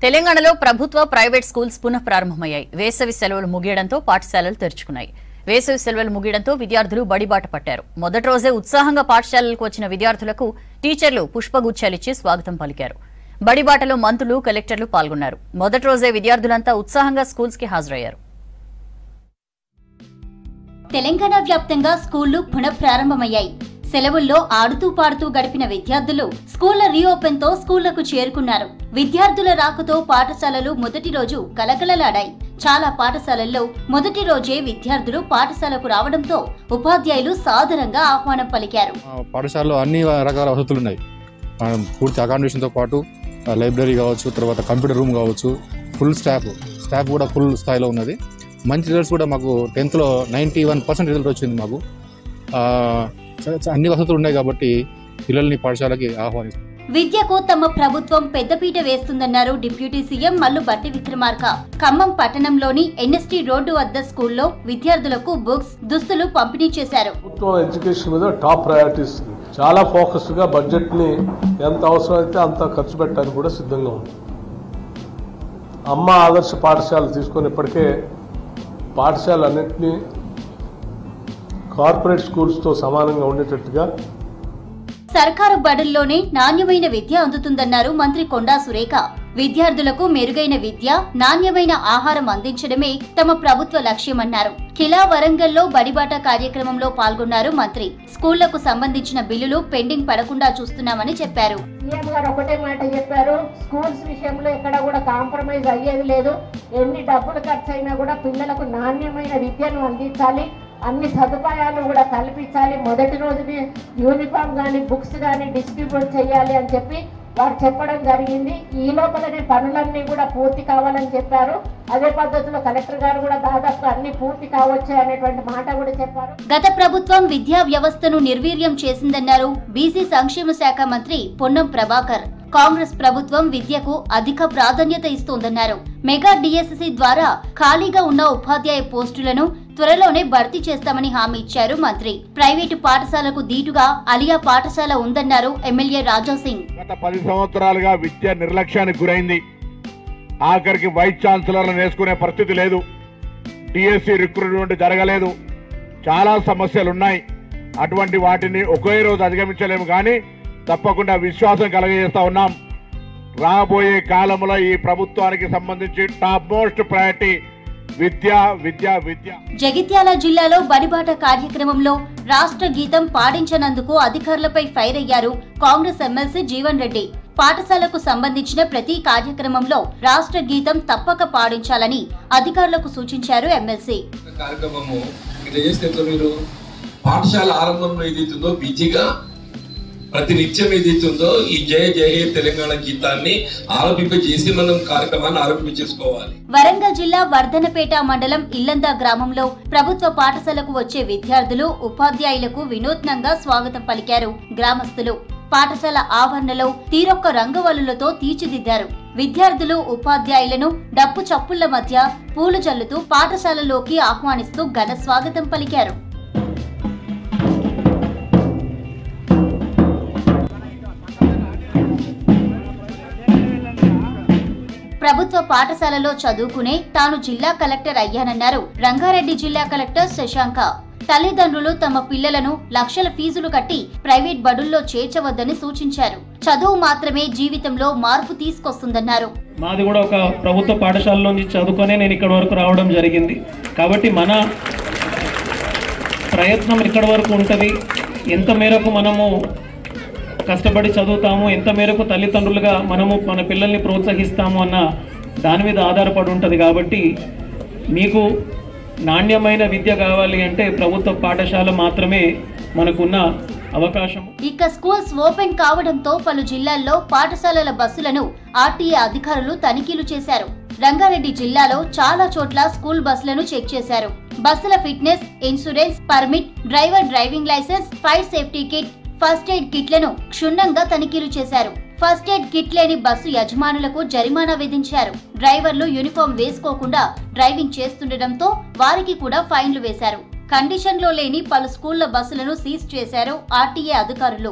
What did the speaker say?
తెలంగాణలో ప్రభుత్వ private schools పునః ప్రారంభమయ్యాయి. వేసవి సెలవులు ముగియడంతో పాఠశాలలు తెరుచుకున్నాయి. వేసవి సెలవులు ముగియడంతో విద్యార్థులు బడిబాట పట్టారు. మొదటి రోజే ఉత్సాహంగా పాఠశాలలకు వచ్చిన విద్యార్థులకు టీచర్లు పుష్పగుచ్చాలిచ్చి స్వాగతం పలికారు. బడిబాటలో మంత్రులు, కలెక్టర్లు పాల్గొన్నారు. మొదటి రోజే విద్యార్థులంతా ఉత్సాహంగా స్కూల్స్ కి హాజరయ్యారు. తెలంగాణ వ్యాప్తంగా స్కూళ్లు పునః ప్రారంభమయ్యాయి. సెలవుల్లో ఆడుతూ పాడుతూ గడిపిన విద్యార్థులు స్కూళ్ల రీఓపెన్ తో స్కూళ్లకు చేరుకున్నారు. విద్యార్థుల రాకతో పాఠశాలలు మొదటి రోజు కలకలలాడాయి. చాలా పాఠశాలల్లో మొదటి రోజే విద్యార్థులు పాఠశాలకు రావడంతో ఉపాధ్యాయులు సాదరంగా ఆహ్వానం పలికారు. పాఠశాలలో అన్ని రకాల వసతులు ఉన్నాయి. పూర్తి అకామిడేషన్ తో పాటు లైబ్రరీ కావచ్చు, తర్వాత కంప్యూటర్ రూమ్ కావచ్చు, ఫుల్ స్టాఫ్ కూడా ఫుల్ స్థాయిలో ఉన్నది. మంచి రిజల్ట్స్ కూడా మాకు 10th లో 91% రిజల్ట్ వచ్చింది. మాకు అన్ని వసతులు ఉన్నాయి కాబట్టి పిల్లల్ని పాఠశాలకి ఆహ్వానిస్తారు. విద్యకు తమ ప్రభుత్వం పెద్దపీట వేస్తుందన్నారు డిప్యూటీ సీఎం మల్లు భట్టి విక్రమార్క. ఖమ్మం పట్టణంలోని ఎన్ఎస్టీ రోడ్డు వద్ద స్కూల్లో విద్యార్థులకు బుక్స్, దుస్తులు పంపిణీ చేశారు. ప్రభుత్వం ఎడ్యుకేషన్ మీద టాప్ ప్రయారిటీస్ చాలా ఫోకస్డ్ గా బడ్జెట్ ని ఎంత అవసరమైతే అంత ఖర్చు పెట్టడానికి కూడా సిద్ధంగా ఉంది. అమ్మ ఆదర్శ పాఠశాల తీసుకొని ఇప్పటికే పాఠశాలన్నింటినీ కార్పొరేట్ స్కూల్స్ తో సమానంగా ఉండేటట్టుగా సర్కారు బడుల్లోనే నాణ్యమైన విద్య అందుతుందన్నారు మంత్రి కొండా సురేఖ. విద్యార్థులకు మెరుగైన విద్య, నాణ్యమైన ఆహారం అందించడమే తమ ప్రభుత్వ లక్ష్యమన్నారు. కిలా వరంగల్లో బడిబాట కార్యక్రమంలో పాల్గొన్నారు మంత్రి. స్కూళ్లకు సంబంధించిన బిల్లులు పెండింగ్ పడకుండా చూస్తున్నామని చెప్పారు. సీఎం గారు ఒకటే మాట చెప్పారు, స్కూల్స్ విషయంలో ఎక్కడ కూడా కాంప్రమైజ్ అయ్యేది లేదు. ఎన్ని డబ్బులు ఖర్చు అయినా కూడా పిల్లలకు నాణ్యమైన విద్యను అందించాలి, అన్ని సదుపాయాలు కూడా కల్పించాలి. మొదటి రోజునే యూనిఫామ్ కానీ బుక్స్ కానీ డిస్ట్రిబ్యూట్ చేయాలి అని చెప్పి వారు చెప్పడం జరిగింది. ఈ లోపలనే పనులన్నీ కూడా పూర్తి కావాలని చెప్పారు. అదే పద్ధతిలో కలెక్టర్ గారు కూడా దాదాపు అన్ని పూర్తి కావచ్చు అనేటువంటి మాట కూడా చెప్పారు. గత ప్రభుత్వం విద్యా వ్యవస్థను నిర్వీర్యం చేసిందన్నారు బీసీ సంక్షేమ శాఖ మంత్రి పొన్నం ప్రభాకర్. కాంగ్రెస్ ప్రభుత్వం విద్యకు అధిక ప్రాధాన్యత ఇస్తోందన్నారు. మెగా డిఎస్సి ద్వారా ఖాళీగా ఉన్న ఉపాధ్యాయ పోస్టులను త్వరలోనే భర్తీ చేస్తామని హామీ ఇచ్చారు మంత్రి. ప్రైవేటు పాఠశాలకు దీటుగా అలియా పాఠశాల ఉందన్నారు ఎమ్మెల్యే రాజాసింగ్. గత 10 సంవత్సరాలుగా విద్య నిర్లక్ష్యానికి గురైంది. ఆఖరికి వైస్ ఛాన్సలర్లను వేసుకునే పరిస్థితి లేదు. డిఎస్సి రిక్రూట్మెంట్ జరగలేదు. చాలా సమస్యలున్నాయి. అటువంటి వాటిని ఒకే రోజు అధిగమించలేము, కానీ తప్పకుండా విశ్వాసం కలగజేస్తా ఉన్నాం. రాబోయే కాలంలో ఈ ప్రభుత్వానికి సంబంధించి టాప్ మోస్ట్ ప్రయారిటీ విద్య. జగిత్యాల జిల్లాలో బడిబాట కార్యక్రమంలో రాష్ట్ర గీతం పాడించనందుకు అధికారులపై ఫైర్ అయ్యారు కాంగ్రెస్ ఎమ్మెల్సీ జీవన్ రెడ్డి. పాఠశాలకు సంబంధించిన ప్రతి కార్యక్రమంలో రాష్ట్ర గీతం తప్పక పాడించాలని అధికారులకు సూచించారు ఎమ్మెల్సీ. పాఠశాల ఆరంభంలో ఏదైతుందో విధిగా ప్రతినిత్యం ఏదైతుందో ఈ జయ జయ తెలంగాణ గీతాన్ని ఆలపింపజేసి మనం కార్యక్రమాన్ని ఆరంభించేసుకోవాలి. వరంగల్ జిల్లా వర్ధనపేట మండలం ఇల్లంద గ్రామంలో ప్రభుత్వ పాఠశాలకు వచ్చే విద్యార్థులు, ఉపాధ్యాయులకు వినూత్నంగా స్వాగతం పలికారు గ్రామస్తులు. పాఠశాల ఆవరణలో తీరొక్క రంగవల్లులతో తీర్చిదిద్దారు. విద్యార్థులు, ఉపాధ్యాయులను డప్పు చప్పుళ్ల మధ్య పూలు జల్లుతూ పాఠశాలలోకి ఆహ్వానిస్తూ ఘన స్వాగతం పలికారు. ప్రభుత్వ పాఠశాలలో చదువుకునే తాను జిల్లా కలెక్టర్ అయ్యానన్నారు రంగారెడ్డి జిల్లా కలెక్టర్ శశాంక. తల్లిదండ్రులు తమ పిల్లలను లక్షల ఫీజులు కట్టి ప్రైవేట్ బడుల్లో చేర్చవద్దని సూచించారు. చదువు మాత్రమే జీవితంలో మార్పు తీసుకొస్తుందన్నారు. మాది కూడా ఒక ప్రభుత్వ పాఠశాలలో చదువుకునే నేను ఇక్కడ వరకు రావడం జరిగింది. కాబట్టి మన ప్రయత్నం ఎక్కడి వరకు ఉంటుంది, ఎంత మేరకు మనము కష్టపడి చదువుతాము, ఎంత మేరకు తల్లిదండ్రులుగా మనము మన పిల్లల్ని ప్రోత్సహిస్తాము అన్న దాని మీద ఆధారపడి ఉంటుంది. కాబట్టి మీకు నాణ్యమైన విద్య కావాలి అంటే ప్రభుత్వ పాఠశాల మాత్రమే మనకున్న అవకాశం. ఇక స్కూల్స్ ఓపెన్ కావడంతో పలు జిల్లాల్లో పాఠశాలల బస్సులను ఆర్టీఏ అధికారులు తనిఖీలు చేశారు. రంగారెడ్డి జిల్లాలో చాలా చోట్ల స్కూల్ బస్సులను చెక్ చేశారు. బస్సుల fitness, insurance, permit, driver driving licence, fire safety kit, first aid కిట్లను క్షుణ్ణంగా తనిఖీలు చేశారు. ఫస్ట్ ఎయిడ్ కిట్ లేని బస్సు యజమానులకు జరిమానా విధించారు. డ్రైవర్లు యూనిఫామ్ వేసుకోకుండా డ్రైవింగ్ చేస్తుండటంతో వారికి కూడా ఫైన్లు వేశారు. కండిషన్లో లేని పలు స్కూళ్ల బస్సులను సీజ్ చేశారు ఆర్టీఏ అధికారులు.